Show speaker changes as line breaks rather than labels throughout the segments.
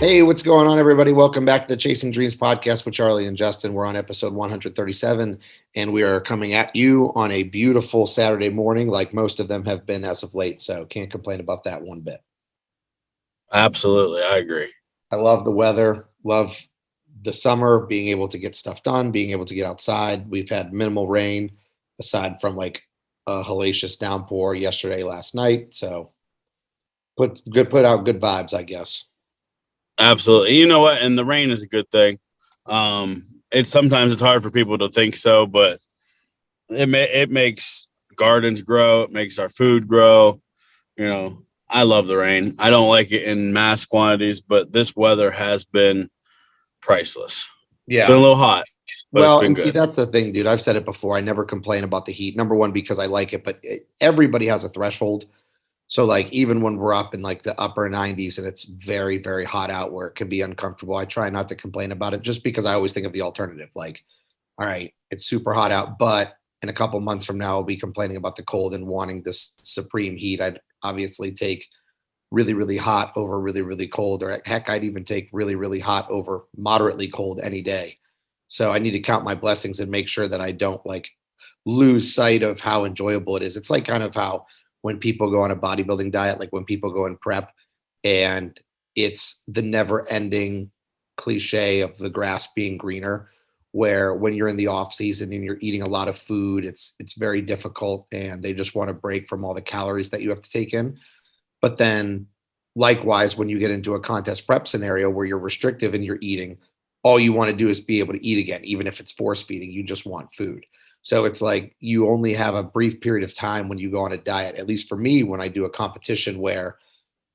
Hey, what's going on, everybody? Welcome back to the Chasing Dreams podcast with Charlie and Justin. We're on episode 137, and we are coming at you on a beautiful Saturday morning, like most of them have been as of late. So can't complain about that one bit.
Absolutely. I agree.
I love the weather, love the summer, being able to get stuff done, being able to get outside. We've had minimal rain aside from like a hellacious downpour yesterday, last night. So put out good vibes, I guess.
Absolutely. You know what? And the rain is a good thing. It's sometimes it's hard for people to think so, but it makes gardens grow. It makes our food grow. I love the rain. I don't like it in mass quantities, but this weather has been priceless. Been a
Yeah.
little hot, but it's
Well,
been
and see,
good.
that's the thing, dude. I've said it before. I never complain about the heat. Number one, because I like it, but everybody has a threshold. So, like, even when we're up in like the upper 90s and it's very, very hot out where it can be uncomfortable, I try not to complain about it just because I always think of the alternative. Like, all right, it's super hot out, but in a couple months from now, I'll be complaining about the cold and wanting this supreme heat. I'd obviously take really, really hot over really, really cold, or heck, I'd even take really, really hot over moderately cold any day. So I need to count my blessings and make sure that I don't like lose sight of how enjoyable it is. It's like kind of how when people go on a bodybuilding diet, like when people go in prep, and it's the never ending cliche of the grass being greener, where when you're in the off season and you're eating a lot of food, it's very difficult and they just want to break from all the calories that you have to take in. But then likewise, when you get into a contest prep scenario where you're restrictive and you're eating, all you want to do is be able to eat again, even if it's force feeding, you just want food. So it's like you only have a brief period of time when you go on a diet, at least for me, when I do a competition where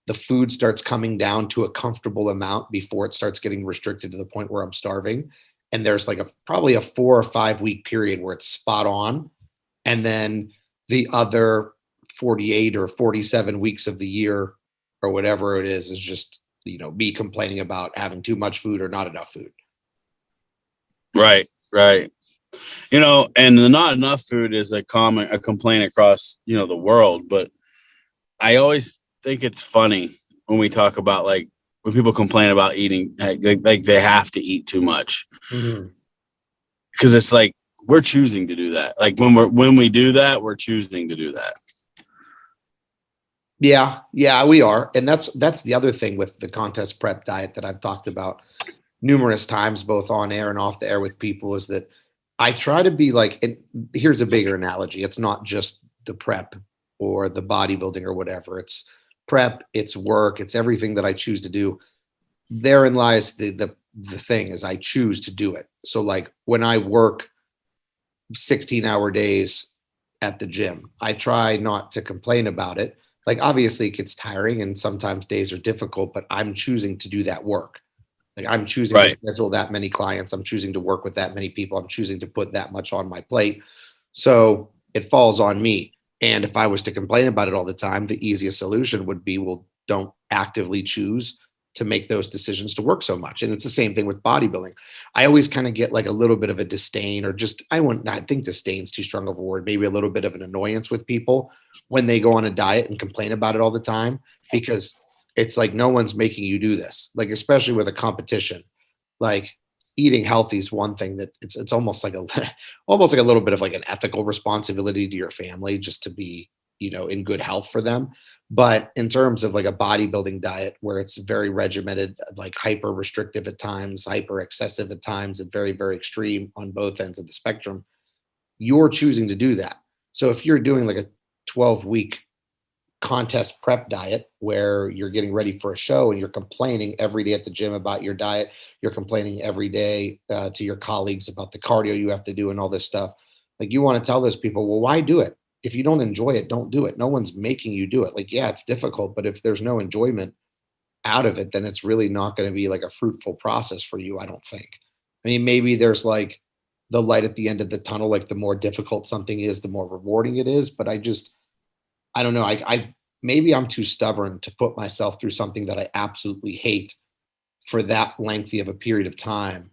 the food starts coming down to a comfortable amount before it starts getting restricted to the point where I'm starving. And there's like a probably a 4 or 5 week period where it's spot on. And then the other 48 or 47 weeks of the year or whatever it is just, me complaining about having too much food or not enough food.
Right, right. And the not enough food is a complaint across, the world. But I always think it's funny when we talk about like when people complain about eating, like they have to eat too much
Mhm.
because it's like we're choosing to do that. Like when we do that, we're choosing to do that.
Yeah, we are. And that's the other thing with the contest prep diet that I've talked about numerous times, both on air and off the air with people, is that I try to be like, and here's a bigger analogy. It's not just the prep or the bodybuilding or whatever. It's prep, it's work, it's everything that I choose to do. Therein lies the thing is I choose to do it. So like when I work 16-hour days at the gym, I try not to complain about it. Like obviously it gets tiring and sometimes days are difficult, but I'm choosing to do that work. Like I'm choosing to
Right.
schedule that many clients. I'm choosing to work with that many people. I'm choosing to put that much on my plate. So it falls on me. And if I was to complain about it all the time, the easiest solution would be, well, don't actively choose to make those decisions to work so much. And it's the same thing with bodybuilding. I always kind of get like a little bit of a disdain, or just, I think disdain's too strong of a word, maybe a little bit of an annoyance with people when they go on a diet and complain about it all the time, because it's like no one's making you do this. Like, especially with a competition, like eating healthy is one thing that it's almost like a almost like a little bit of like an ethical responsibility to your family just to be, in good health for them. But in terms of like a bodybuilding diet where it's very regimented, like hyper restrictive at times, hyper excessive at times, and very, very extreme on both ends of the spectrum, you're choosing to do that. So if you're doing like a 12-week contest prep diet where you're getting ready for a show and you're complaining every day at the gym about your diet, you're complaining every day to your colleagues about the cardio you have to do and all this stuff, like you want to tell those people, well, why do it? If you don't enjoy it, don't do it. No one's making you do it. Like, yeah, it's difficult, but if there's no enjoyment out of it, then it's really not going to be like a fruitful process for you, I don't think. I mean, maybe there's like the light at the end of the tunnel, like the more difficult something is, the more rewarding it is. But I don't know. I maybe I'm too stubborn to put myself through something that I absolutely hate for that lengthy of a period of time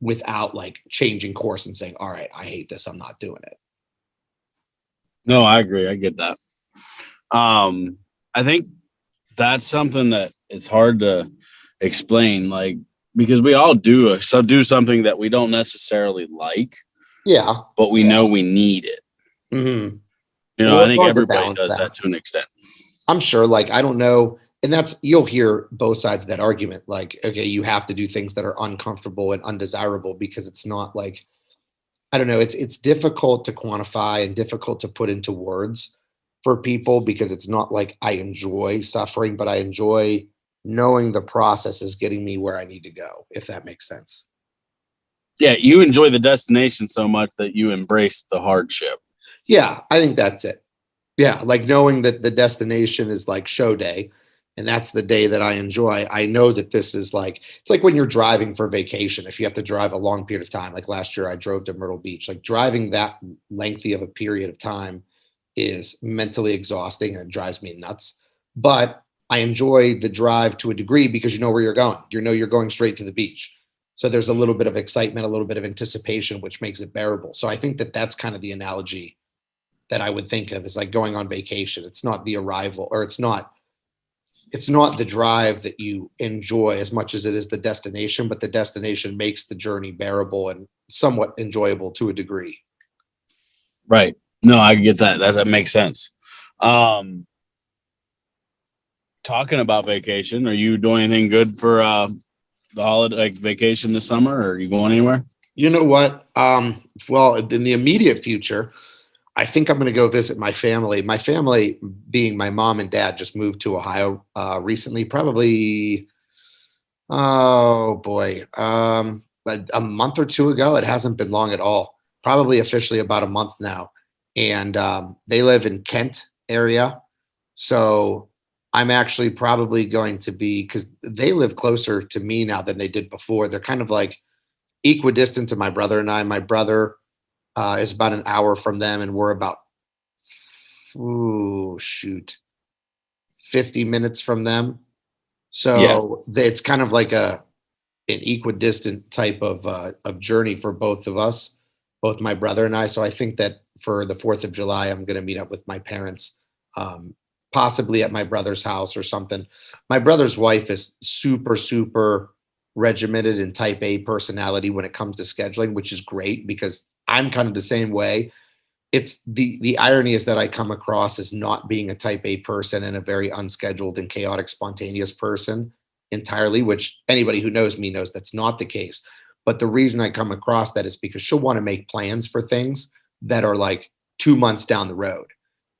without like changing course and saying, all right, I hate this. I'm not doing it.
No, I agree. I get that. I think that's something that it's hard to explain, like, because we all do something that we don't necessarily like,
Yeah.
but we know we need it.
Hmm.
I
Well, it's
think
hard to
everybody
balance
does
that.
that to an extent.
I'm sure, like, I don't know. And that's, you'll hear both sides of that argument. Like, okay, you have to do things that are uncomfortable and undesirable because it's not like, I don't know, it's difficult to quantify and difficult to put into words for people because it's not like I enjoy suffering, but I enjoy knowing the process is getting me where I need to go, if that makes sense.
Yeah, you enjoy the destination so much that you embrace the hardship.
Yeah, I think that's it. Yeah, like knowing that the destination is like show day and that's the day that I enjoy. I know that this is like, it's like when you're driving for vacation, if you have to drive a long period of time, like last year I drove to Myrtle Beach, like driving that lengthy of a period of time is mentally exhausting and it drives me nuts. But I enjoy the drive to a degree because you know where you're going. You know you're going straight to the beach. So there's a little bit of excitement, a little bit of anticipation, which makes it bearable. So I think that that's kind of the analogy that I would think of is like going on vacation. It's not the arrival, or it's not the drive that you enjoy as much as it is the destination, but the destination makes the journey bearable and somewhat enjoyable to a degree.
Right. No, I get that. That makes sense. Um, Talking about vacation, are you doing anything good for the holiday, like vacation this summer? Or are you going anywhere?
You know what? Well, in the immediate future, I think I'm going to go visit my family. My family, being my mom and dad, just moved to Ohio recently, probably, oh boy, a month or two ago. It hasn't been long at all. Probably officially about a month now. And they live in Kent area. So I'm actually probably going to be, because they live closer to me now than they did before. They're kind of like equidistant to my brother and I. My brother is about an hour from them, and we're about, ooh, shoot, 50 minutes from them.
Yeah.
So it's kind of like an equidistant type of journey for both of us, both my brother and I. So I think that for the 4th of July, I'm going to meet up with my parents, um, possibly at my brother's house or something. My brother's wife is super, super regimented and type A personality when it comes to scheduling, which is great because I'm kind of the same way. It's the irony is that I come across as not being a type A person and a very unscheduled and chaotic, spontaneous person entirely, which anybody who knows me knows that's not the case. But the reason I come across that is because she'll want to make plans for things that are like 2 months down the road.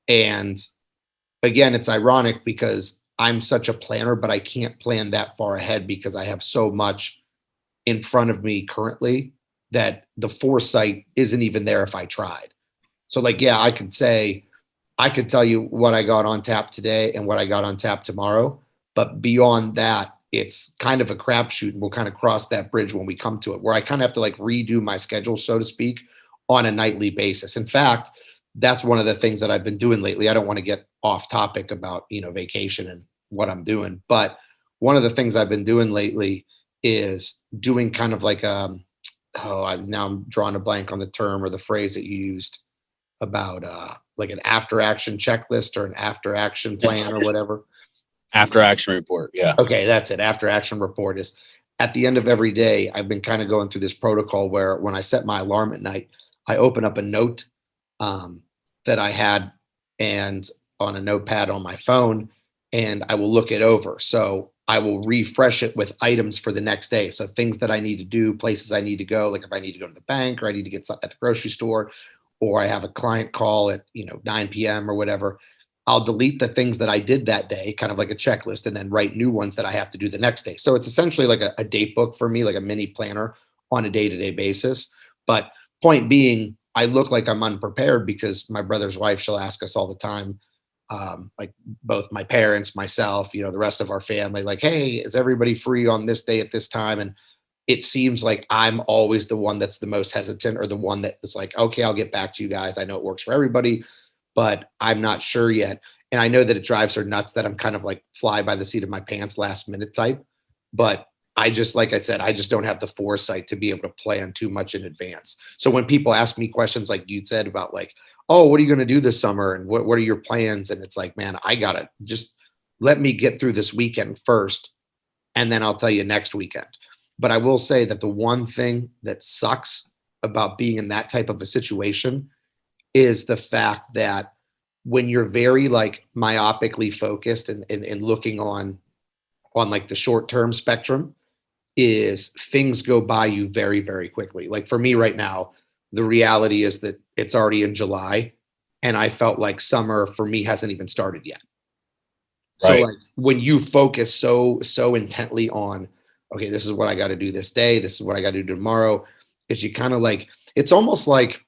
And again, it's ironic because I'm such a planner, but I can't plan that far ahead because I have so much in front of me currently that the foresight isn't even there if I tried. So like, yeah, I could tell you what I got on tap today and what I got on tap tomorrow. But beyond that, it's kind of a crapshoot. And we'll kind of cross that bridge when we come to it, where I kind of have to like redo my schedule, so to speak, on a nightly basis. In fact, that's one of the things that I've been doing lately. I don't want to get off topic about, vacation and what I'm doing, but one of the things I've been doing lately is doing kind of like, now I'm drawing a blank on the term or the phrase that you used about like an after action checklist or an after action plan or whatever.
After action report. Yeah.
Okay, that's it. After action report is at the end of every day. I've been kind of going through this protocol where when I set my alarm at night, I open up a note um, that I had and on a notepad on my phone, and I will look it over. So I will refresh it with items for the next day. So things that I need to do, places I need to go, like if I need to go to the bank or I need to get something at the grocery store, or I have a client call at 9 p.m. or whatever. I'll delete the things that I did that day, kind of like a checklist, and then write new ones that I have to do the next day. So it's essentially like a date book for me, like a mini planner on a day-to-day basis. But point being, I look like I'm unprepared because my brother's wife, she'll ask us all the time, like both my parents, myself, the rest of our family, like, hey, is everybody free on this day at this time? And it seems like I'm always the one that's the most hesitant or the one that is like, okay, I'll get back to you guys. I know it works for everybody, but I'm not sure yet. And I know that it drives her nuts that I'm kind of like fly by the seat of my pants last minute type. But I just, like I said, I just don't have the foresight to be able to plan too much in advance. So when people ask me questions like you said about like, oh, what are you going to do this summer? And what are your plans? And it's like, man, I got to just let me get through this weekend first. and then I'll tell you next weekend. But I will say that the one thing that sucks about being in that type of a situation is the fact that when you're very like myopically focused and looking on like the short term spectrum, is things go by you very, very quickly. Like for me right now, the reality is that it's already in July and I felt like summer for me hasn't even started yet. So
Right.
like when you focus so intently on, okay, this is what I got to do this day, this is what I got to do tomorrow, is you kind of like, it's almost like,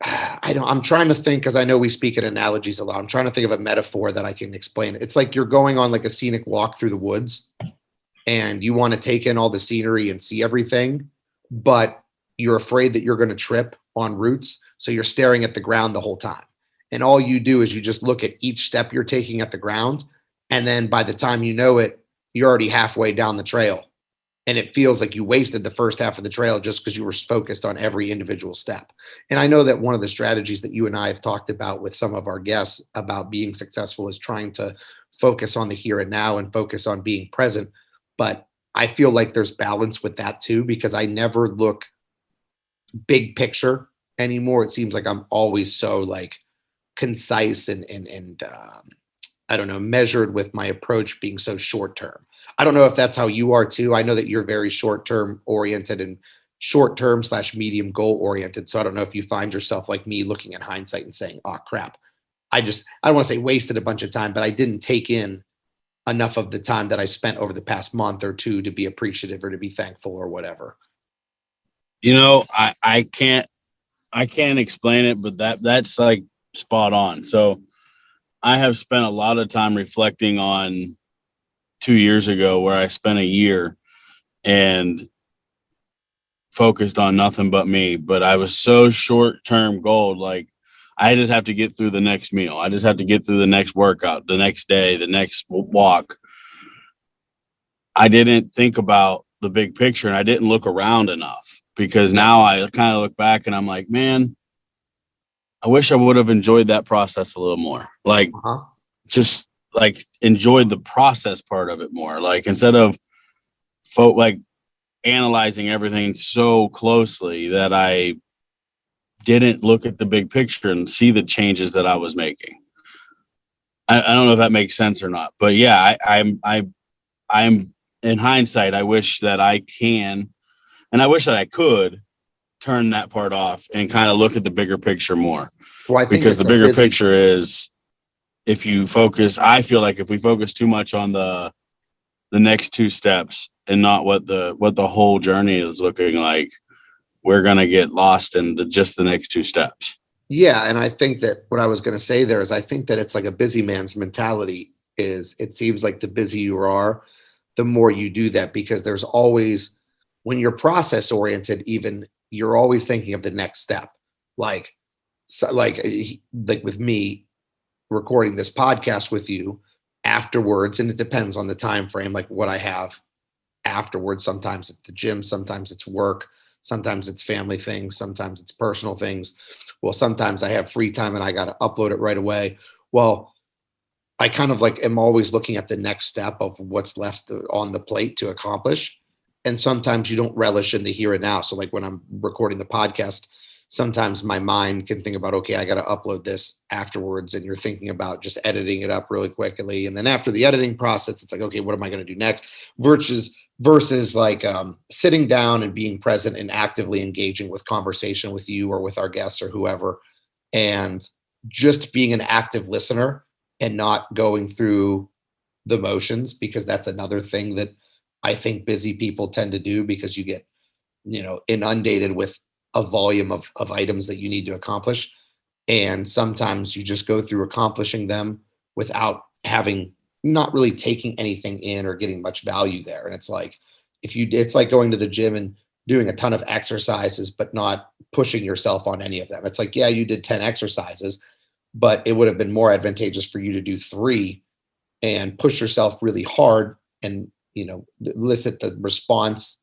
I'm trying to think, because I know we speak in analogies a lot. I'm trying to think of a metaphor that I can explain. It's like you're going on like a scenic walk through the woods and you want to take in all the scenery and see everything, but you're afraid that you're going to trip on roots. So you're staring at the ground the whole time. And all you do is you just look at each step you're taking at the ground. And then by the time you know it, you're already halfway down the trail. And it feels like you wasted the first half of the trail just because you were focused on every individual step. And I know that one of the strategies that you and I have talked about with some of our guests about being successful is trying to focus on the here and now and focus on being present. But I feel like there's balance with that too, because I never look big picture anymore. It seems like I'm always so like concise and I don't know, measured with my approach being so short term. I don't know if that's how you are too. I know that you're very short term oriented and short term slash medium goal oriented. So I don't know if you find yourself like me looking at hindsight and saying, oh crap, I don't want to say wasted a bunch of time, but I didn't take in enough of the time that I spent over the past month or two to be appreciative or to be thankful or whatever.
You know, I can't explain it, but that's like spot on. So I have spent a lot of time reflecting on 2 years ago where I spent a year and focused on nothing but me, but I was so short-term goal. Like I just have to get through the next meal. I just have to get through the next workout, the next day, the next walk. I didn't think about the big picture and I didn't look around enough because now I kind of look back and I'm like, man, I wish I would have enjoyed that process a little more. Like
Uh-huh.
just like enjoyed the process part of it more. Like instead of like analyzing everything so closely that I didn't look at the big picture and see the changes that I was making. I don't know if that makes sense or not, but yeah, I'm in hindsight. I wish that I can, and I wish that I could turn that part off and kind of look at the bigger picture more.
Well, I think
Because
it's
the
a
bigger
busy.
picture is if you focus, I feel like if we focus too much on the next two steps and not what the whole journey is looking like, we're going to get lost in just the next two steps.
Yeah, and I think that what I was going to say there is I think that it's like a busy man's mentality is it seems like the busier you are, the more you do that because there's always when you're process oriented even you're always thinking of the next step. Like so, like with me recording this podcast with you afterwards and it depends on the time frame like what I have afterwards. Sometimes it's the gym, sometimes it's work, sometimes it's family things, sometimes it's personal things. Well, sometimes I have free time and I got to upload it right away. Well, I kind of like am always looking at the next step of what's left on the plate to accomplish. And sometimes you don't relish in the here and now. So like when I'm recording the podcast, sometimes my mind can think about, okay, I got to upload this afterwards. And you're thinking about just editing it up really quickly. And then after the editing process, it's like, okay, what am I going to do next? Versus like sitting down and being present and actively engaging with conversation with you or with our guests or whoever, and just being an active listener and not going through the motions, because that's another thing that I think busy people tend to do because you get, inundated with a volume of items that you need to accomplish. And sometimes you just go through accomplishing them without having not really taking anything in or getting much value there. And it's like, it's like going to the gym and doing a ton of exercises, but not pushing yourself on any of them. It's like, yeah, you did 10 exercises, but it would have been more advantageous for you to do 3 and push yourself really hard and, elicit the response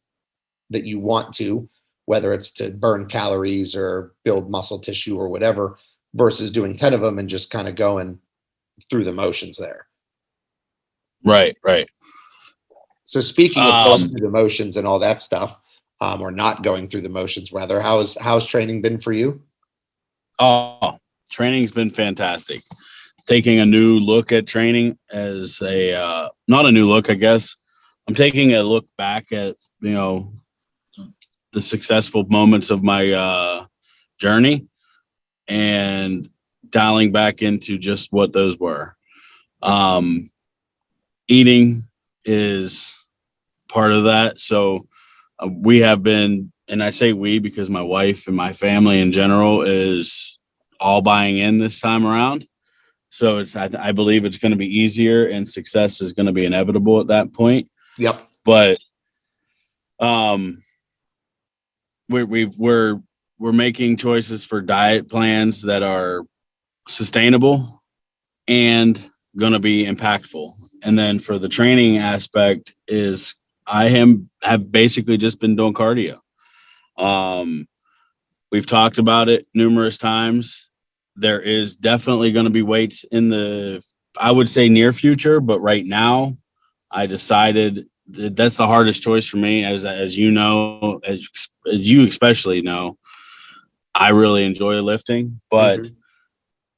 that you want to, whether it's to burn calories or build muscle tissue or whatever, versus doing 10 of them and just kind of going through the motions there.
Right.
So speaking of going
Um,
through the motions and all that stuff, or not going through the motions, rather, how's training been for you?
oh, training's been fantastic. Taking a new look at training as not a new look, I guess. I'm taking a look back at, the successful moments of my journey and dialing back into just what those were. Um, Eating is part of that. So we have been, and I say we because my wife and my family in general is all buying in this time around. So I believe it's going to be easier and success is going to be inevitable at that point.
Yep.
But we're making choices for diet plans that are sustainable and going to be impactful. And then for the training aspect is have basically just been doing cardio. We've talked about it numerous times. There is definitely going to be weights in the, I would say, near future, but right now I decided that's the hardest choice for me. As you know, as you especially know, I really enjoy lifting, but
Mhm.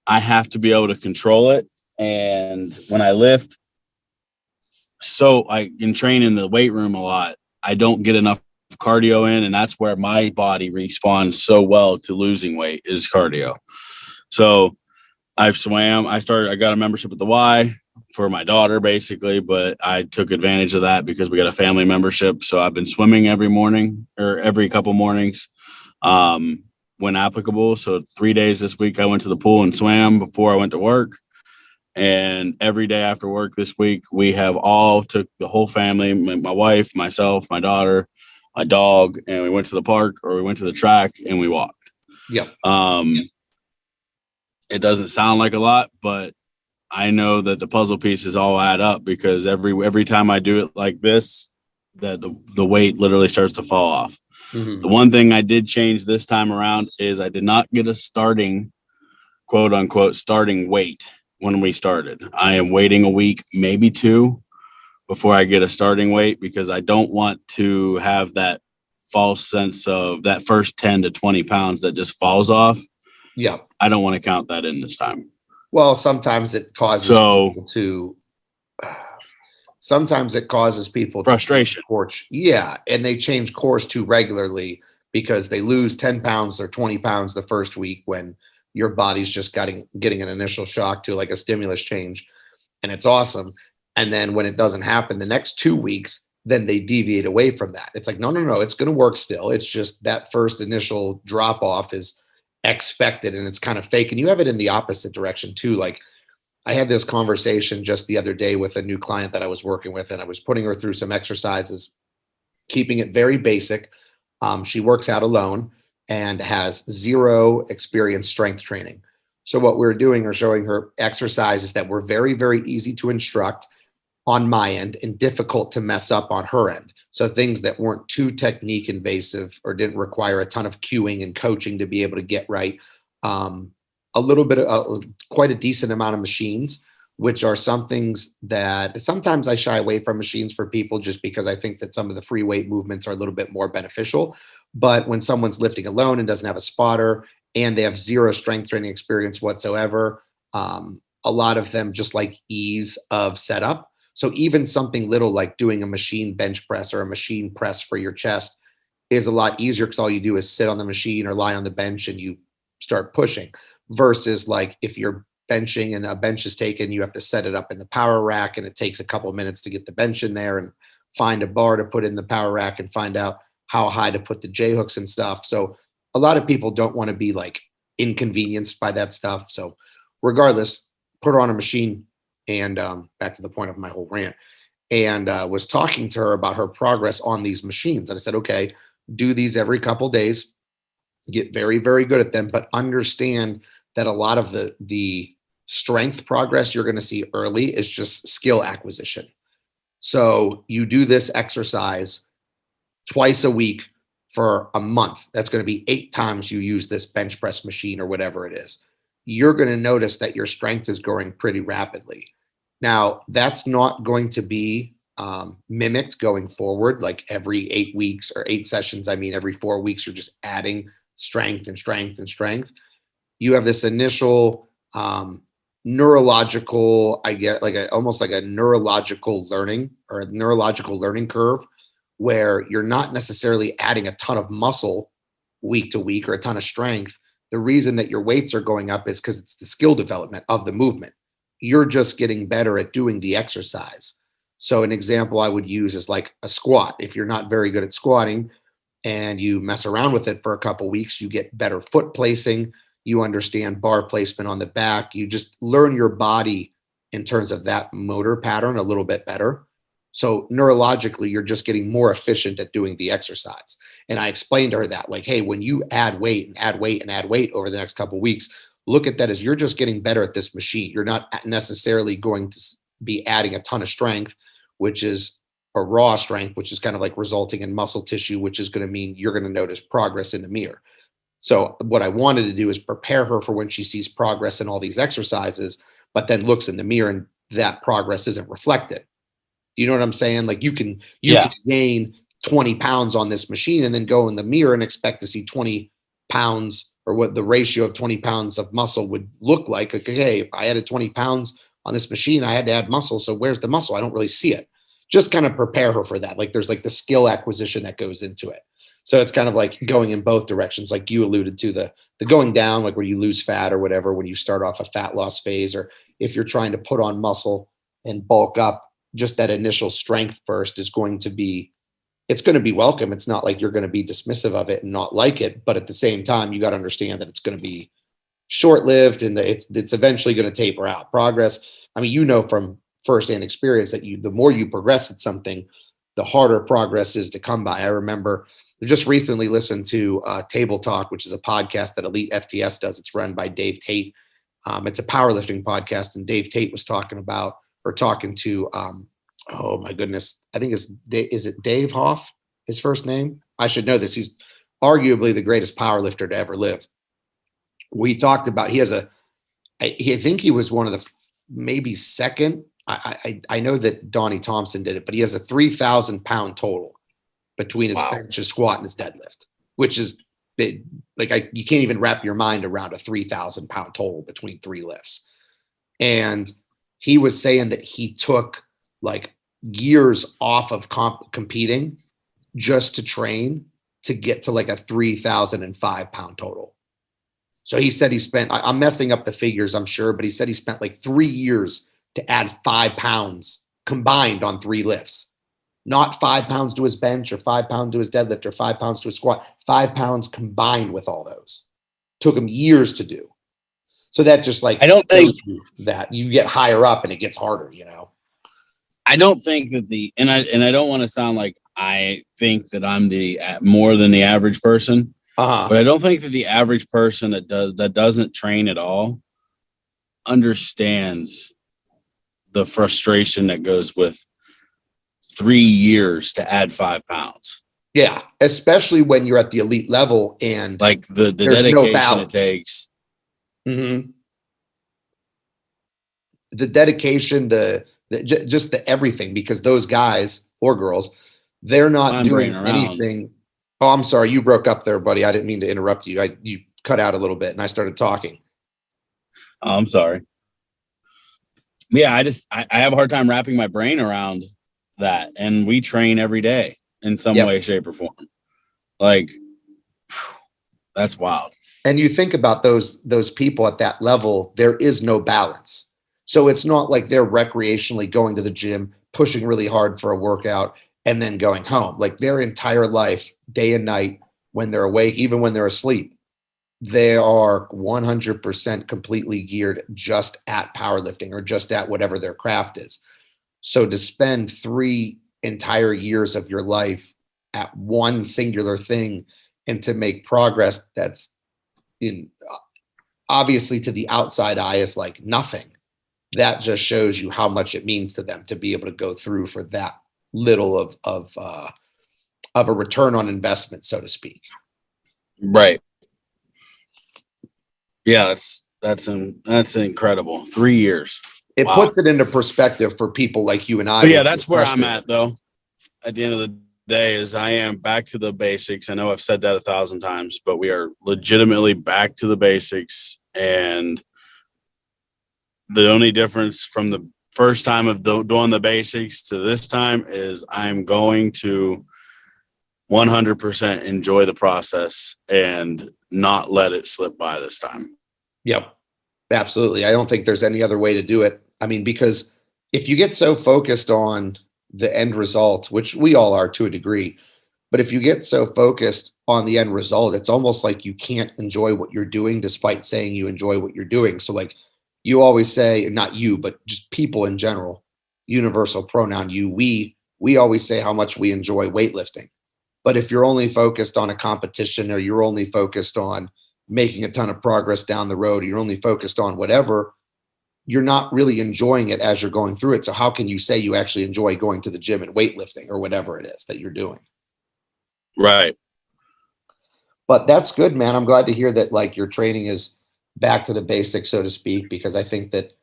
I have to be able to control it. And when I lift, so I can train in the weight room a lot, I don't get enough cardio in, and that's where my body responds so well to losing weight is cardio. So I've swam. I got a membership at the Y for my daughter basically, but I took advantage of that because we got a family membership. So I've been swimming every morning or every couple mornings when applicable. So 3 days this week I went to the pool and swam before I went to work. And every day after work this week, we have all took the whole family, my wife, myself, my daughter, my dog, and we went to the park or we went to the track and we walked.
Yep.
It doesn't sound like a lot, but I know that the puzzle pieces all add up because every time I do it like this, that the weight literally starts to fall off.
Mhm.
The one thing I did change this time around is I did not get a starting, quote unquote, starting weight when we started. I am waiting a week, maybe two, before I get a starting weight because I don't want to have that false sense of that first 10 to 20 pounds that just falls off.
Yep.
I don't want to count that in this time.
Well, sometimes it causes
So
people to sometimes it causes people to
frustration.
course. Yeah, and they change course too regularly because they lose 10 pounds or 20 pounds the first week when your body's just getting an initial shock to like a stimulus change, and it's awesome. And then when it doesn't happen the next 2 weeks, then they deviate away from that. It's like, no, no, no, it's going to work still. It's just that first initial drop off is expected and it's kind of fake. And you have it in the opposite direction too. Like I had this conversation just the other day with a new client that I was working with, and I was putting her through some exercises, keeping it very basic. She works out alone and has zero experience strength training. So what we're doing are showing her exercises that were very, very easy to instruct on my end and difficult to mess up on her end. So things that weren't too technique invasive or didn't require a ton of cueing and coaching to be able to get right. A little bit of quite a decent amount of machines, which are some things that sometimes I shy away from machines for people just because I think that some of the free weight movements are a little bit more beneficial. But when someone's lifting alone and doesn't have a spotter and they have zero strength training experience whatsoever, a lot of them just like ease of setup. So even something little like doing a machine bench press or a machine press for your chest is a lot easier because all you do is sit on the machine or lie on the bench and you start pushing versus like if you're benching and a bench is taken, you have to set it up in the power rack and it takes a couple of minutes to get the bench in there and find a bar to put in the power rack and find out how high to put the J hooks and stuff. So a lot of people don't want to be like inconvenienced by that stuff. So regardless, put her on a machine and back to the point of my whole rant and was talking to her about her progress on these machines. And I said, okay, do these every couple days, get very, very good at them, but understand that a lot of the strength progress you're going to see early is just skill acquisition. So you do this exercise twice a week for a month. That's going to be 8 times you use this bench press machine or whatever it is. You're going to notice that your strength is growing pretty rapidly. Now, that's not going to be mimicked going forward, like every 8 weeks or 8 sessions. I mean, every 4 weeks, you're just adding strength and strength and strength. You have this initial neurological, I get like almost like a neurological learning or a neurological learning curve where you're not necessarily adding a ton of muscle week to week or a ton of strength. The reason that your weights are going up is because it's the skill development of the movement. You're just getting better at doing the exercise. So an example I would use is like a squat. If you're not very good at squatting and you mess around with it for a couple weeks, you get better foot placing, you understand bar placement on the back, you just learn your body in terms of that motor pattern a little bit better. So neurologically, you're just getting more efficient at doing the exercise. And I explained to her that, like, hey, when you add weight and add weight and add weight over the next couple of weeks, look at that as you're just getting better at this machine. You're not necessarily going to be adding a ton of strength, which is a raw strength, which is kind of like resulting in muscle tissue, which is going to mean you're going to notice progress in the mirror. So what I wanted to do is prepare her for when she sees progress in all these exercises, but then looks in the mirror and that progress isn't reflected. You know what I'm saying? Like you can gain 20 pounds on this machine and then go in the mirror and expect to see 20 pounds or what the ratio of 20 pounds of muscle would look like. Okay, if I added 20 pounds on this machine, I had to add muscle. So where's the muscle? I don't really see it. Just kind of prepare her for that. Like there's like the skill acquisition that goes into it. So it's kind of like going in both directions, like you alluded to the going down, like where you lose fat or whatever, when you start off a fat loss phase, or if you're trying to put on muscle and bulk up, just that initial strength burst is going to be, it's going to be welcome. It's not like you're going to be dismissive of it and not like it, but at the same time, you got to understand that it's going to be short-lived and that it's eventually going to taper out. Progress, I mean, you know from firsthand experience that the more you progress at something, the harder progress is to come by. I remember I just recently listened to Table Talk, which is a podcast that Elite FTS does. It's run by Dave Tate. It's a powerlifting podcast, and Dave Tate was talking to oh my goodness, I think is it Dave Hoff, his first name? I should know this. He's arguably the greatest powerlifter to ever live. We talked about, I think he was one of the maybe second. I know that Donnie Thompson did it, but he has a 3,000 pound total between his bench, his squat, and his deadlift, which is big. Like you can't even wrap your mind around a 3,000 pound total between three lifts. And he was saying that he took like years off of competing just to train to get to like a 3,005 pound total. So he said he spent, I'm messing up the figures, I'm sure, but he said he spent like 3 years to add 5 pounds combined on 3 lifts. Not 5 pounds to his bench or 5 pounds to his deadlift or 5 pounds to his squat, 5 pounds combined with all those. Took him years to do. So that just like,
I don't think
that you get higher up and it gets harder, you know?
I don't think that and I don't want to sound like I think that I'm the more than the average person, but I don't think that the average person that doesn't train at all understands the frustration that goes with 3 years to add 5 pounds.
Yeah, especially when you're at the elite level and
like the dedication it takes.
Mm-hmm. The dedication, just the everything, because those guys or girls, they're not doing anything. Oh, I'm sorry, you broke up there, buddy. I didn't mean to interrupt you. You cut out a little bit, and I started talking.
Oh, I'm sorry. Yeah, I have a hard time wrapping my brain around that, and we train every day in some way, shape, or form. Like, that's wild.
And you think about those people at that level, there is no balance. So it's not like they're recreationally going to the gym, pushing really hard for a workout, and then going home. Like their entire life, day and night, when they're awake, even when they're asleep, they are 100% completely geared just at powerlifting or just at whatever their craft is. So to spend 3 entire years of your life at one singular thing and to make progress that's obviously to the outside eye is like nothing. That just shows you how much it means to them to be able to go through for that little of a return on investment, so to speak.
Right. Yeah, that's incredible. 3 years.
it
Wow.
puts it into perspective for people like you and I.
So yeah,
with
that's where I'm
pressure.
at though. At the end of the day, is I am back to the basics. I know I've said that 1,000 times, but we are legitimately back to the basics. And the only difference from the first time of doing the basics to this time is I'm going to 100% enjoy the process and not let it slip by this time.
Yep, absolutely. I don't think there's any other way to do it. I mean, because if you get so focused on the end result, which we all are to a degree, but if you get so focused on the end result, it's almost like you can't enjoy what you're doing despite saying you enjoy what you're doing. So, like you always say, not you, but just people in general, universal pronoun you, we always say how much we enjoy weightlifting. But if you're only focused on a competition or you're only focused on making a ton of progress down the road, or you're only focused on whatever, you're not really enjoying it as you're going through it. So how can you say you actually enjoy going to the gym and weightlifting or whatever it is that you're doing?
Right.
But that's good, man. I'm glad to hear that like your training is back to the basics, so to speak, because I think that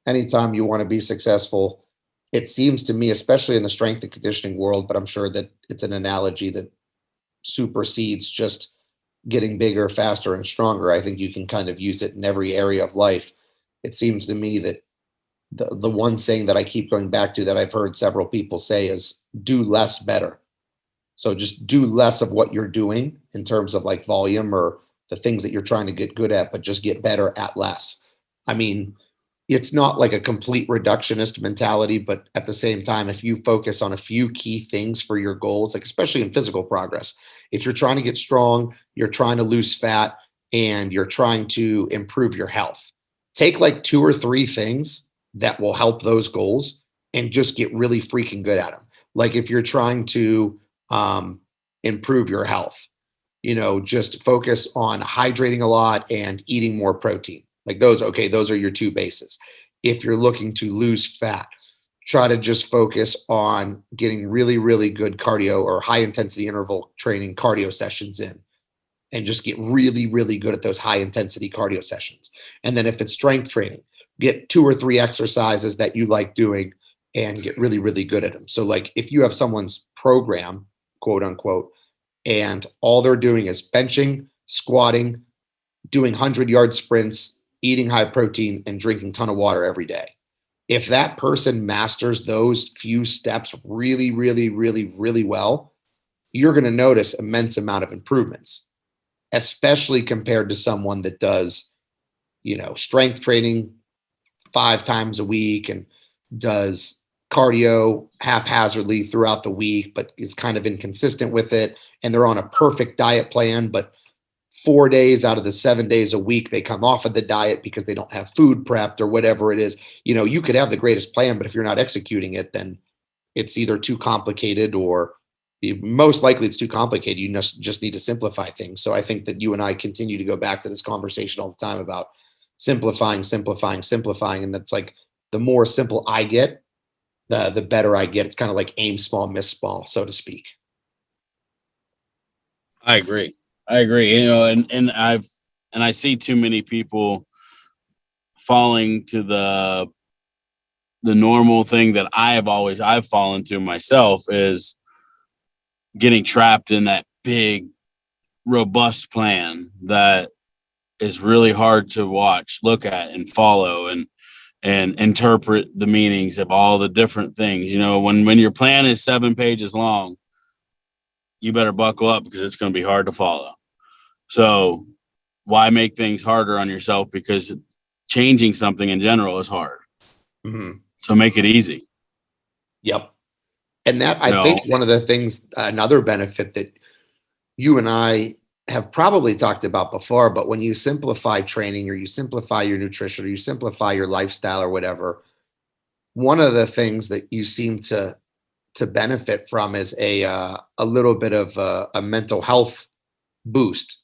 anytime you want to be successful, it seems to me, especially in the strength and conditioning world, but I'm sure that it's an analogy that supersedes just getting bigger, faster, and stronger. I think you can kind of use it in every area of life. It seems to me that the one saying that I keep going back to that I've heard several people say is do less better. So just do less of what you're doing in terms of like volume or the things that you're trying to get good at, but just get better at less. I mean, it's not like a complete reductionist mentality, but at the same time, if you focus on a few key things for your goals, like especially in physical progress, if you're trying to get strong, you're trying to lose fat, and you're trying to improve your health, take like two or three things that will help those goals and just get really freaking good at them. Like if you're trying to um, improve your health, just focus on hydrating a lot and eating more protein. Like those, okay, those are your two bases. If you're looking to lose fat, try to just focus on getting really, really good cardio or high intensity interval training cardio sessions in and just get really, really good at those high intensity cardio sessions. And then if it's strength training, get two or three exercises that you like doing and get really, really good at them. So, like if you have someone's program, quote unquote, and all they're doing is benching, squatting, doing 100-yard sprints, eating high protein, and drinking a ton of water every day. If that person masters those few steps really, really, really, really well, you're going to notice immense amount of improvements, especially compared to someone that does, strength training 5 times a week and does cardio haphazardly throughout the week, but is kind of inconsistent with it. And they're on a perfect diet plan, but 4 days out of the 7 days a week, they come off of the diet because they don't have food prepped or whatever it is. You could have the greatest plan, but if you're not executing it, then it's either too complicated or most likely it's too complicated. You just need to simplify things. So I think that you and I continue to go back to this conversation all the time about simplifying, simplifying, simplifying. And that's like the more simple I get, the better I get. It's kind of like aim small, miss small, so to speak.
I agree. I agree. And I see too many people falling to the normal thing that I've fallen to myself is getting trapped in that big robust plan that is really hard to watch, look at, and follow and interpret the meanings of all the different things. When your plan is 7 pages long, you better buckle up because it's going to be hard to follow. So why make things harder on yourself? Because changing something in general is hard.
Mm-hmm.
So make it easy.
Yep. And that, I think one of the things, another benefit that you and I have probably talked about before, but when you simplify training or you simplify your nutrition or you simplify your lifestyle or whatever, one of the things that you seem to benefit from is a little bit of a mental health boost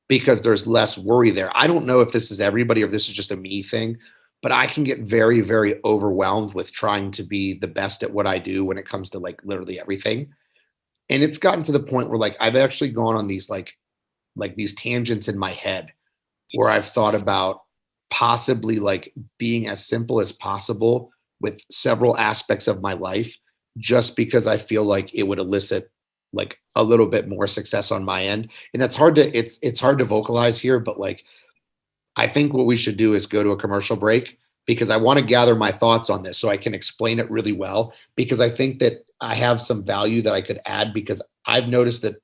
because there's less worry there. I don't know if this is everybody or if this is just a me thing, but I can get very, very overwhelmed with trying to be the best at what I do when it comes to like literally everything. And it's gotten to the point where like I've actually gone on these like these tangents in my head where I've thought about possibly like being as simple as possible with several aspects of my life, just because I feel like it would elicit like a little bit more success on my end. And that's hard to it's hard to vocalize here, but like I think what we should do is go to a commercial break because I want to gather my thoughts on this so I can explain it really well, because I think that I have some value that I could add, because I've noticed that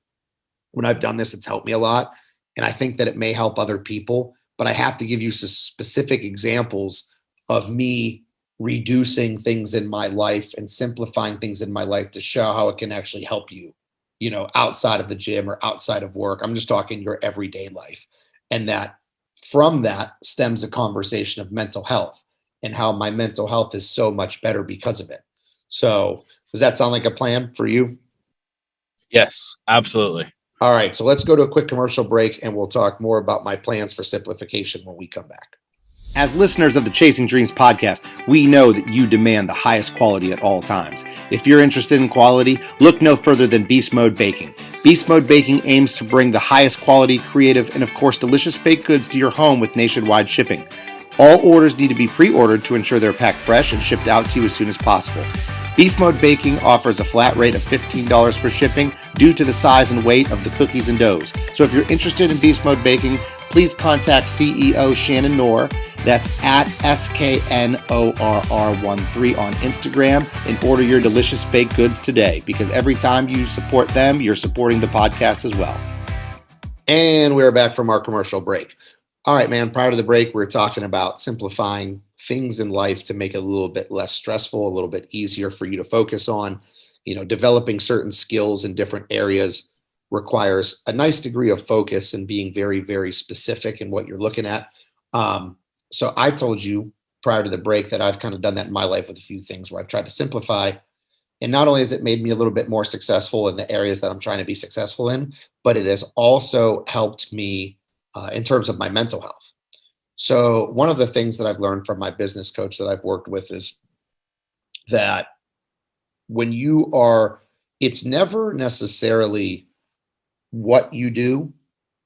when I've done this, it's helped me a lot. And I think that it may help other people, but I have to give you some specific examples of me reducing things in my life and simplifying things in my life to show how it can actually help you, outside of the gym or outside of work. I'm just talking your everyday life. And that from that stems a conversation of mental health and how my mental health is so much better because of it. So, does that sound like a plan for you?
Yes, absolutely.
All right, so let's go to a quick commercial break and we'll talk more about my plans for simplification when we come back.
As listeners of the Chasing Dreams podcast, we know that you demand the highest quality at all times. If you're interested in quality, look no further than Beast Mode Baking. Beast Mode Baking aims to bring the highest quality, creative, and of course delicious baked goods to your home with nationwide shipping. All orders need to be pre-ordered to ensure they're packed fresh and shipped out to you as soon as possible. Beast Mode Baking offers a flat rate of $15 for shipping due to the size and weight of the cookies and doughs. So if you're interested in Beast Mode Baking, please contact CEO Shannon Knorr. That's at SKNORR13 on Instagram, and order your delicious baked goods today, because every time you support them, you're supporting the podcast as well.
And we're back from our commercial break. All right, man, prior to the break, we were talking about simplifying things in life to make it a little bit less stressful, a little bit easier for you to focus on. Developing certain skills in different areas requires a nice degree of focus and being very, very specific in what you're looking at. So I told you prior to the break that I've kind of done that in my life with a few things where I've tried to simplify. And not only has it made me a little bit more successful in the areas that I'm trying to be successful in, but it has also helped me in terms of my mental health. So one of the things that I've learned from my business coach that I've worked with is that it's never necessarily what you do,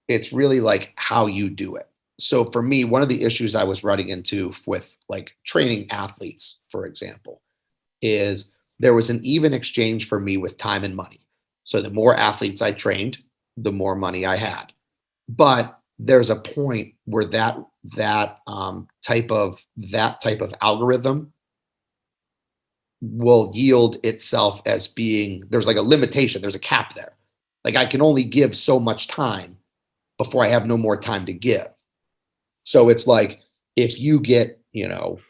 it's really like how you do it. So for me, one of the issues I was running into with like training athletes, for example, is there was an even exchange for me with time and money. So the more athletes I trained, the more money I had. But there's a point where that type of algorithm will yield itself as being, there's like a limitation, there's a cap there. Like I can only give so much time before I have no more time to give. So it's like if you get,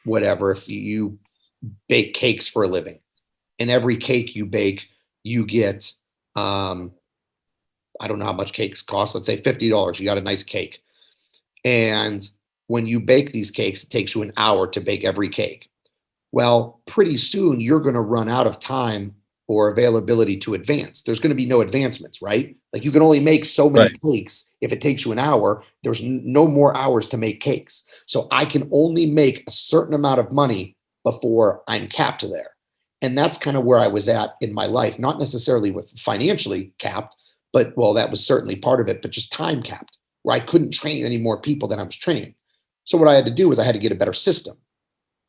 whatever, if you bake cakes for a living, and every cake you bake, you get, I don't know how much cakes cost. Let's say $50. You got a nice cake. And when you bake these cakes, it takes you an hour to bake every cake. Well, pretty soon you're going to run out of time or availability to advance. There's going to be no advancements, right? Like you can only make so many cakes. If it takes you an hour, there's no more hours to make cakes. So I can only make a certain amount of money before I'm capped there. And that's kind of where I was at in my life, not necessarily with financially capped, but well, that was certainly part of it, but just time capped, where I couldn't train any more people than I was training. So what I had to do was I had to get a better system.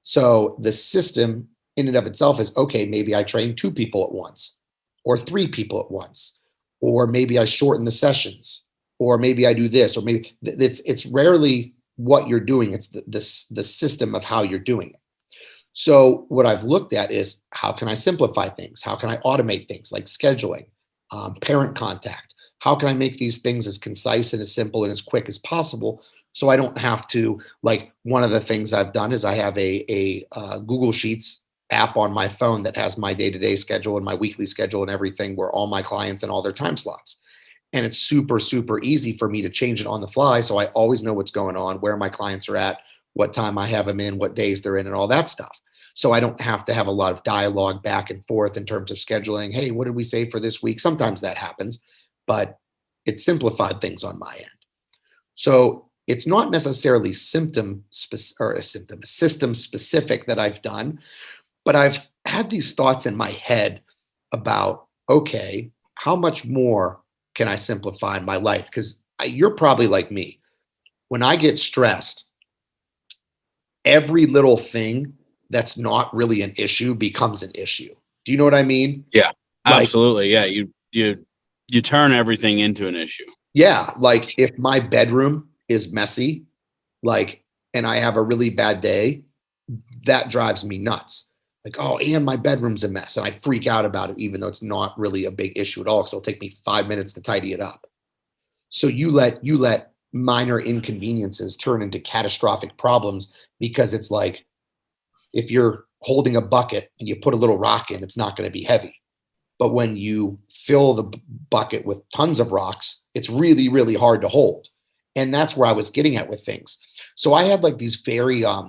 So the system in and of itself is, okay, maybe I train 2 people at once or 3 people at once, or maybe I shorten the sessions, or maybe I do this, or maybe it's rarely what you're doing. It's the system of how you're doing it. So what I've looked at is how can I simplify things? How can I automate things like scheduling, parent contact? How can I make these things as concise and as simple and as quick as possible so I don't have to, like one of the things I've done is I have a Google Sheets app on my phone that has my day-to-day schedule and my weekly schedule and everything, where all my clients and all their time slots. And it's super, super easy for me to change it on the fly. So I always know what's going on, where my clients are at, what time I have them in, what days they're in, and all that stuff. So I don't have to have a lot of dialogue back and forth in terms of scheduling. Hey, what did we say for this week? Sometimes that happens, but it simplified things on my end. So it's not necessarily system specific that I've done, but I've had these thoughts in my head about, okay, how much more can I simplify my life? Because you're probably like me. When I get stressed, every little thing that's not really an issue becomes an issue. Do you know what I mean?
Yeah,
Like,
absolutely. Yeah. You turn everything into an issue.
yeah, like if my bedroom is messy, like, and I have a really bad day, that drives me nuts. Like, oh, and my bedroom's a mess. And I freak out about it, even though it's not really a big issue at all, because it'll take me 5 minutes to tidy it up. So you let minor inconveniences turn into catastrophic problems, because it's like, if you're holding a bucket and you put a little rock in, it's not going to be heavy. But when you fill the bucket with tons of rocks, it's really, really hard to hold. And that's where I was getting at with things. So I had like these very, I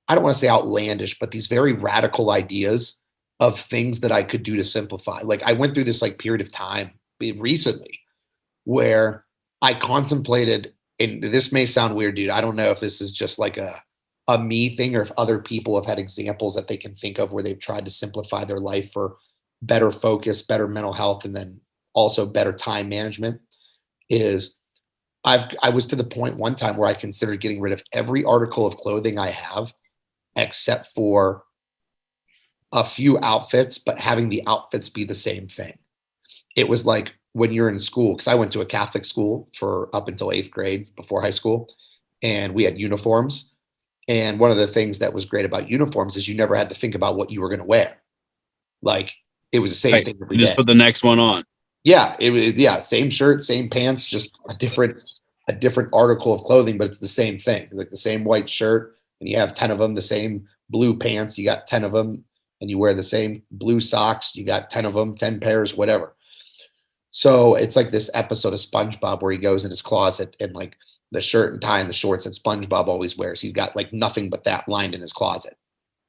don't want to say outlandish, but these very radical ideas of things that I could do to simplify. Like I went through this like period of time recently where I contemplated, and this may sound weird, dude. I don't know if this is just like a me thing, or if other people have had examples that they can think of where they've tried to simplify their life for better focus, better mental health, and then also better time management. Is I was to the point one time where I considered getting rid of every article of clothing I have except for a few outfits, but having the outfits be the same thing. It was like when you're in school, because I went to a Catholic school for up until 8th grade before high school, and we had uniforms. And one of the things that was great about uniforms is you never had to think about what you were going to wear. Like it was the same thing every
You just
day.
put the next one on.
Yeah, it was, yeah, same shirt, same pants, just a different article of clothing, but it's the same thing. Like the same white shirt, and you have 10 of them, the same blue pants, you got 10 of them, and you wear the same blue socks, you got 10 of them, 10 pairs, whatever. So it's like this episode of SpongeBob where he goes in his closet, and like the shirt and tie and the shorts that SpongeBob always wears, he's got like nothing but that lined in his closet.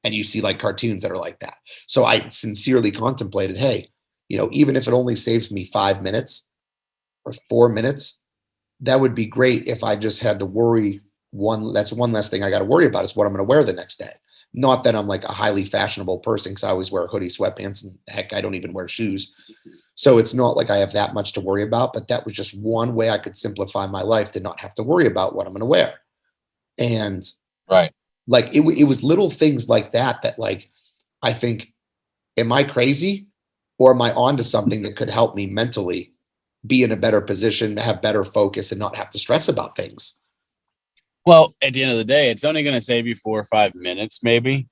And you see like cartoons that are like that. So I sincerely contemplated, hey, even if it only saves me 5 minutes or 4 minutes, that would be great if I just had to worry that's one less thing I got to worry about, is what I'm going to wear the next day. Not that I'm like a highly fashionable person, because I always wear hoodie, sweatpants, and heck, I don't even wear shoes. So it's not like I have that much to worry about, but that was just one way I could simplify my life to not have to worry about what I'm going to wear. And
right,
like it was little things like that like, I think, am I crazy, or am I onto something that could help me mentally be in a better position, to have better focus and not have to stress about things?
well, at the end of the day, it's only going to save you 4 or 5 minutes, maybe,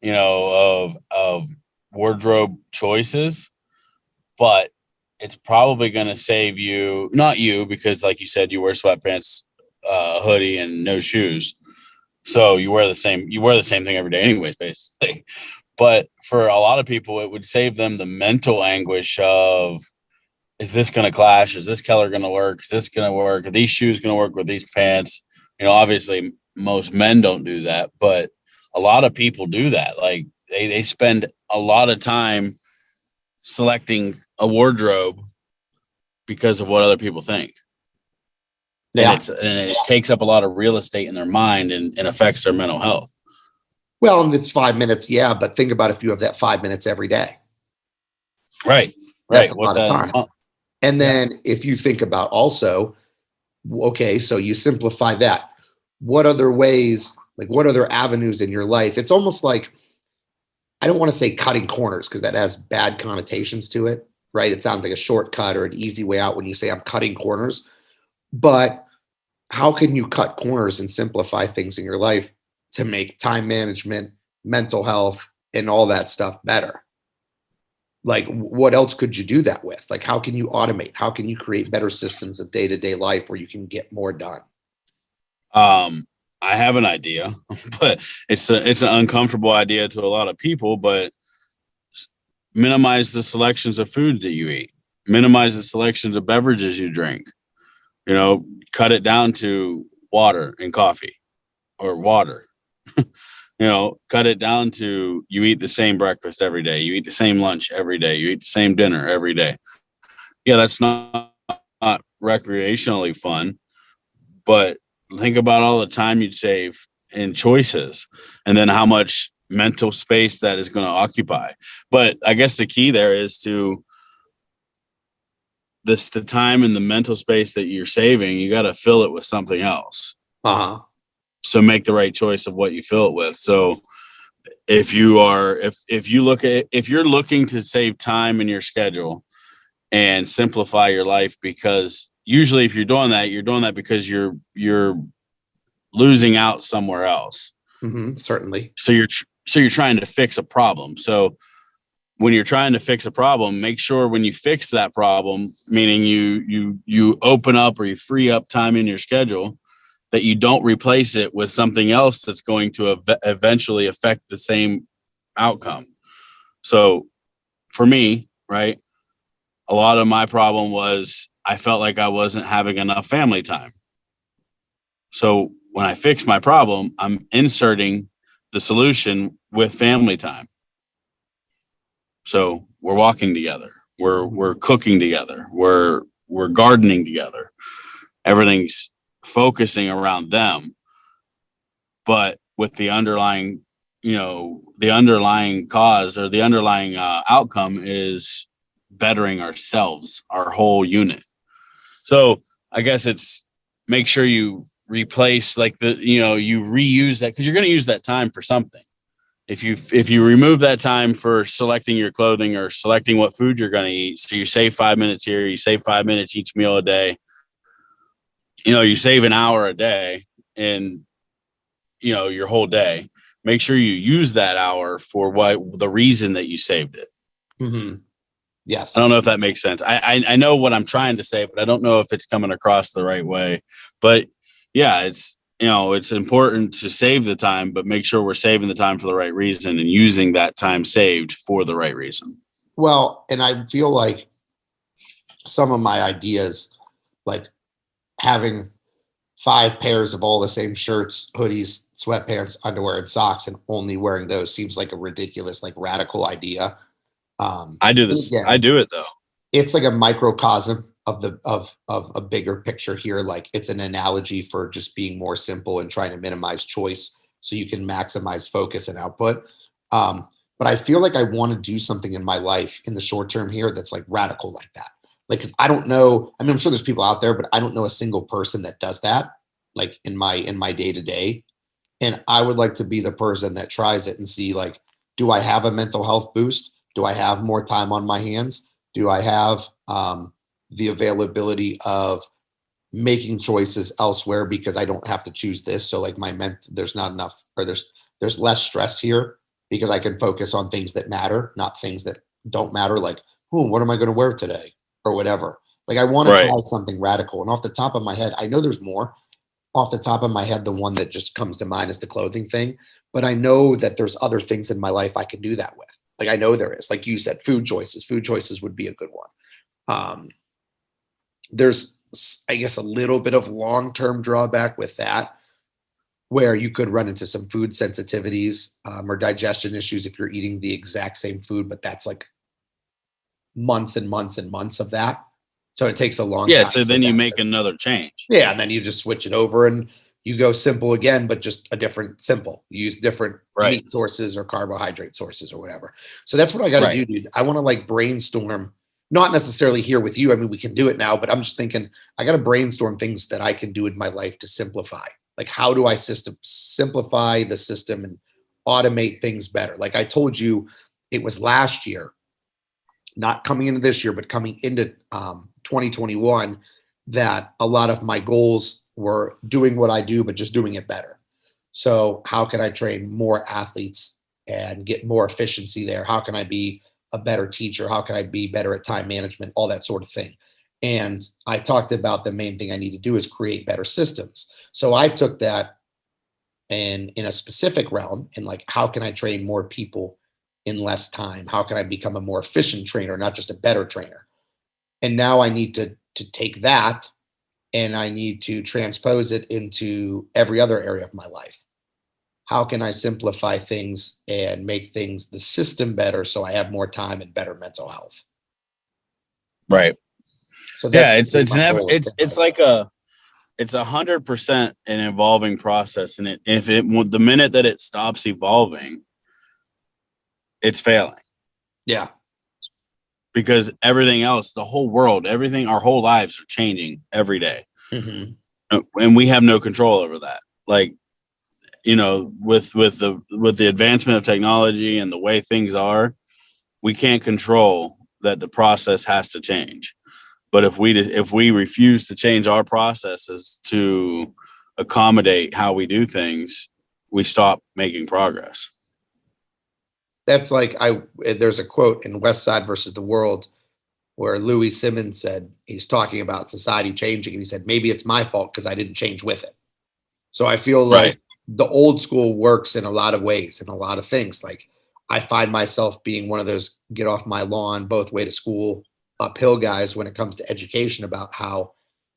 of wardrobe choices, but it's probably going to save you, not you, because like you said, you wear sweatpants, hoodie, and no shoes. So you wear the same thing every day anyways, basically. But for a lot of people, it would save them the mental anguish of, is this going to clash? Is this color going to work? Is this going to work? Are these shoes going to work with these pants? Obviously most men don't do that, but a lot of people do that. Like they spend a lot of time selecting a wardrobe because of what other people think.
Yeah.
And it takes up a lot of real estate in their mind and affects their mental health.
Well, and it's 5 minutes, yeah, but think about if you have that 5 minutes every day.
Right.
That's a
What's
lot of
that?
time. And then if you think about also, okay, so you simplify that. What other ways, like what other avenues in your life? It's almost like, I don't want to say cutting corners, because that has bad connotations to it, right? It sounds like a shortcut or an easy way out when you say I'm cutting corners. But how can you cut corners and simplify things in your life to make time management, mental health, and all that stuff better? Like, what else could you do that with? Like, how can you automate? How can you create better systems of day-to-day life where you can get more done?
I have an idea, but it's an uncomfortable idea to a lot of people, but minimize the selections of foods that you eat, minimize the selections of beverages you drink, cut it down to water and coffee, or water. Cut it down to, you eat the same breakfast every day. You eat the same lunch every day. You eat the same dinner every day. Yeah, that's not recreationally fun, but think about all the time you'd save in choices, and then how much mental space that is going to occupy. But I guess the key there is to the time and the mental space that you're saving, you got to fill it with something else.
Uh-huh.
So make the right choice of what you fill it with. So if you're looking to save time in your schedule and simplify your life, because usually if you're doing that because you're losing out somewhere else.
Certainly.
So you're trying to fix a problem. So when you're trying to fix a problem, make sure when you fix that problem, meaning you open up or you free up time in your schedule, that you don't replace it with something else that's going to eventually affect the same outcome. So for me, right, a lot of my problem was I felt like I wasn't having enough family time. So when I fix my problem, I'm inserting the solution with family time. So we're walking together, we're cooking together, we're gardening together. Everything's focusing around them, but with the underlying cause or the underlying outcome is bettering ourselves, our whole unit. So I guess it's make sure you replace you reuse that, because you're going to use that time for something. If you remove that time for selecting your clothing or selecting what food you're going to eat, so you save 5 minutes here, you save 5 minutes each meal a day, you save an hour a day and your whole day. Make sure you use that hour for the reason that you saved it.
Yes.
I don't know if that makes sense. I know what I'm trying to say, but I don't know if it's coming across the right way. But yeah, it's important to save the time, but make sure we're saving the time for the right reason and using that time saved for the right reason.
Well, and I feel like some of my ideas, like having 5 pairs of all the same shirts, hoodies, sweatpants, underwear, and socks, and only wearing those seems like a ridiculous, like radical idea.
I do this.
Again,
I do it though.
It's like a microcosm of a bigger picture here. Like it's an analogy for just being more simple and trying to minimize choice so you can maximize focus and output. But I feel like I want to do something in my life in the short term here that's like radical like that. Like, 'cause I don't know. I mean, I'm sure there's people out there, but I don't know a single person that does that. Like in my day to day, and I would like to be the person that tries it and see, like, do I have a mental health boost? Do I have more time on my hands? Do I have the availability of making choices elsewhere because I don't have to choose this? So like there's not enough, or there's less stress here because I can focus on things that matter, not things that don't matter. Like, what am I going to wear today or whatever? Like I want to try something radical. And off the top of my head, I know there's more. Off the top of my head, the one that just comes to mind is the clothing thing. But I know that there's other things in my life I can do that with. Like I know there is, like you said, food choices. Food choices would be a good one. There's, I guess, a little bit of long-term drawback with that, where you could run into some food sensitivities or digestion issues if you're eating the exact same food, but that's like months and months and months of that. So it takes a long time.
So then you make another change.
Yeah, and then you just switch it over and you go simple again, but just a different simple. You use different meat sources or carbohydrate sources or whatever. So that's what I got to do, dude. I want to like brainstorm, not necessarily here with you. I mean, we can do it now, but I'm just thinking I got to brainstorm things that I can do in my life to simplify. Like, how do I simplify the system and automate things better? Like I told you, it was last year, not coming into this year, but coming into 2021, that a lot of my goals were doing what I do, but just doing it better. So how can I train more athletes and get more efficiency there? How can I be a better teacher? How can I be better at time management? All that sort of thing. And I talked about the main thing I need to do is create better systems. So I took that and in a specific realm and like, how can I train more people in less time? How can I become a more efficient trainer, not just a better trainer? And now I need to take that and I need to transpose it into every other area of my life. How can I simplify things and make things, the system better, so I have more time and better mental health?
Right.
So that's
it's 100% an evolving process, and the minute that it stops evolving, it's failing.
Yeah.
Because everything else, the whole world, everything, our whole lives are changing every day.
Mm-hmm.
And we have no control over that. Like with the advancement of technology and the way things are, we can't control that. The process has to change. But if we refuse to change our processes to accommodate how we do things, we stop making progress.
That's like there's a quote in West Side versus the World where Louis Simmons said, he's talking about society changing, and he said, maybe it's my fault because I didn't change with it. So I feel like
Right.
the old school works in a lot of ways and a lot of things. Like I find myself being one of those get off my lawn, both way to school, uphill guys when it comes to education, about how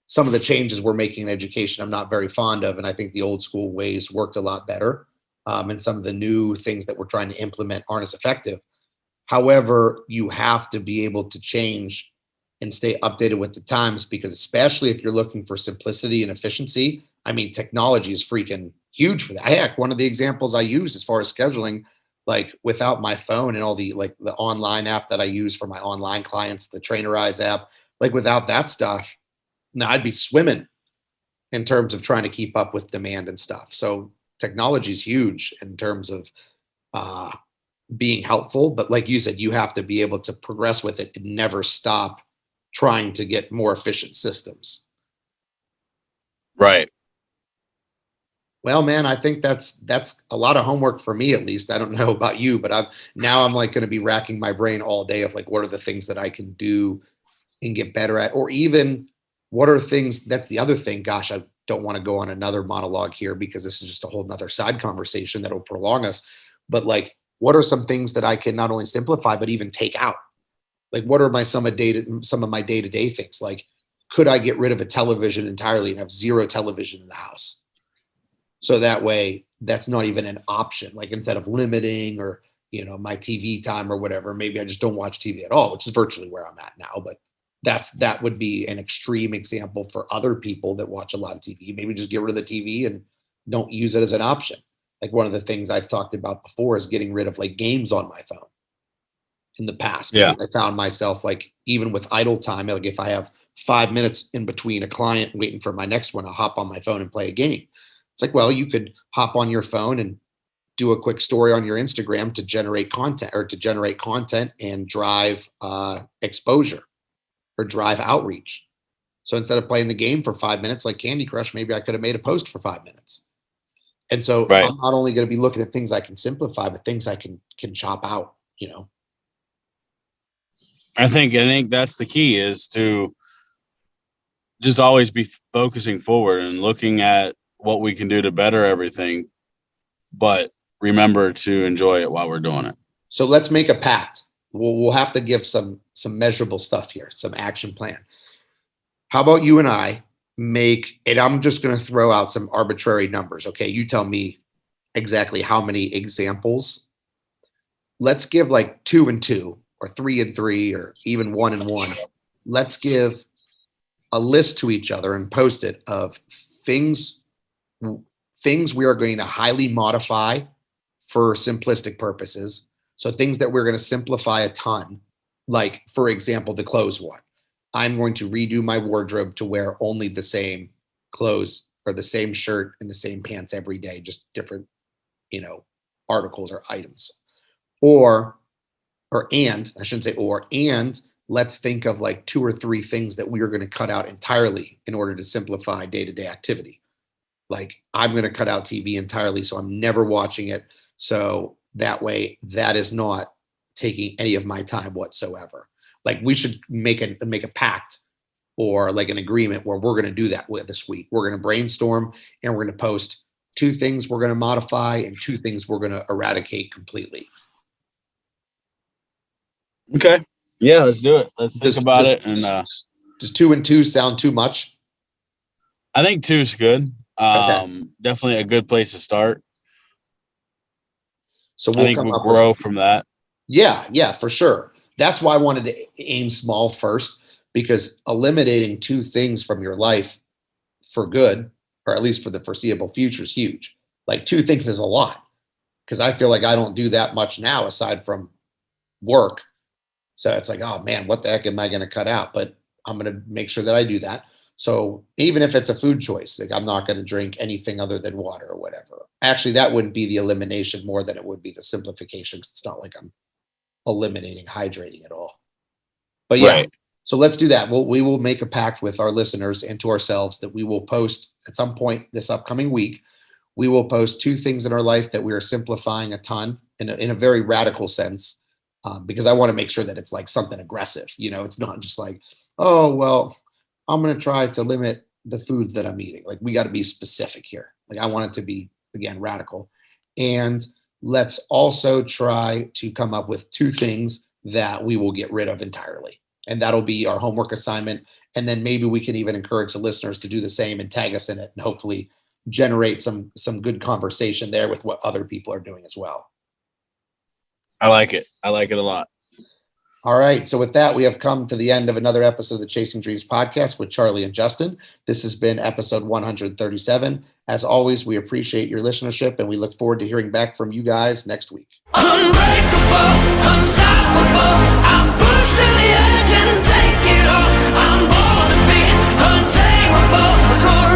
some of the changes we're making in education I'm not very fond of. And I think the old school ways worked a lot better. And some of the new things that we're trying to implement aren't as effective. However, you have to be able to change and stay updated with the times, because especially if you're looking for simplicity and efficiency, I mean, technology is freaking huge for that. Heck, one of the examples I use as far as scheduling, like without my phone and all the online app that I use for my online clients, the Trainerize app, like without that stuff, now I'd be swimming in terms of trying to keep up with demand and stuff. So technology is huge in terms of being helpful, but like you said, you have to be able to progress with it and never stop trying to get more efficient systems.
Right.
Well, man, I think that's a lot of homework for me, at least. I don't know about you, but I'm like going to be racking my brain all day of like, what are the things that I can do and get better at, or even what are things, that's the other thing. Gosh, I don't want to go on another monologue here because this is just a whole nother side conversation that will prolong us. But like, what are some things that I can not only simplify, but even take out? Like, what are some of my day-to-day things? Like, could I get rid of a television entirely and have zero television in the house? So that way, that's not even an option. Like instead of limiting or, my TV time or whatever, maybe I just don't watch TV at all, which is virtually where I'm at now. But that would be an extreme example for other people that watch a lot of TV. Maybe just get rid of the TV and don't use it as an option. Like one of the things I've talked about before is getting rid of like games on my phone in the past.
Yeah.
Because I found myself like, even with idle time, like if I have 5 minutes in between a client waiting for my next one, I'll hop on my phone and play a game. It's like, well, you could hop on your phone and do a quick story on your Instagram to generate content and drive exposure or drive outreach. So instead of playing the game for 5 minutes like Candy Crush, maybe I could have made a post for 5 minutes. And so
Right.
I'm not only going to be looking at things I can simplify, but things I can chop out,
I think that's the key, is to just always be focusing forward and looking at what we can do to better everything, but remember to enjoy it while we're doing it.
So let's make a pact. We'll have to give some measurable stuff here, some action plan. How about you and I make, and I'm just going to throw out some arbitrary numbers. Okay. You tell me exactly how many examples. Let's give like 2 and 2 or 3 and 3 or even 1 and 1. Let's give a list to each other and post it of things we are going to highly modify for simplistic purposes. So things that we're going to simplify a ton, like for example, the clothes one. I'm going to redo my wardrobe to wear only the same clothes or the same shirt and the same pants every day, just different, articles or items. And let's think of like 2 or 3 things that we are going to cut out entirely in order to simplify day-to-day activity. Like I'm going to cut out TV entirely, so I'm never watching it. So that way, that is not taking any of my time whatsoever. Like we should make a pact or like an agreement where we're going to do that this week. We're going to brainstorm and we're going to post 2 things we're going to modify and 2 things we're going to eradicate completely.
Okay. Yeah, let's do it. Let's think about it. And
does 2 and 2 sound too much?
I think 2 is good.
Okay.
Definitely a good place to start.
So
I think we'll grow from that.
Yeah, for sure. That's why I wanted to aim small first, because eliminating 2 things from your life for good, or at least for the foreseeable future, is huge. Like 2 things is a lot, because I feel like I don't do that much now aside from work. So it's like, oh man, what the heck am I going to cut out? But I'm going to make sure that I do that. So even if it's a food choice, like I'm not going to drink anything other than water or whatever. Actually, that wouldn't be the elimination more than it would be the simplification. 'Cause it's not like I'm eliminating hydrating at all. But yeah,
Right.
so let's do that. We will make a pact with our listeners and to ourselves that we will post at some point this upcoming week. We will post 2 things in our life that we are simplifying a ton in a very radical sense, because I want to make sure that it's like something aggressive. It's not just like, oh, well, I'm going to try to limit the foods that I'm eating. Like we got to be specific here. Like I want it to be, again, radical. And let's also try to come up with 2 things that we will get rid of entirely. And that'll be our homework assignment. And then maybe we can even encourage the listeners to do the same and tag us in it and hopefully generate some good conversation there with what other people are doing as well.
I like it. I like it a lot.
All right. So with that, we have come to the end of another episode of the Chasing Dreams podcast with Charlie and Justin. This has been episode 137. As always, we appreciate your listenership and we look forward to hearing back from you guys next week.
Unbreakable, unstoppable, I'm pushed to the edge and take it all. I'm born to be untamable.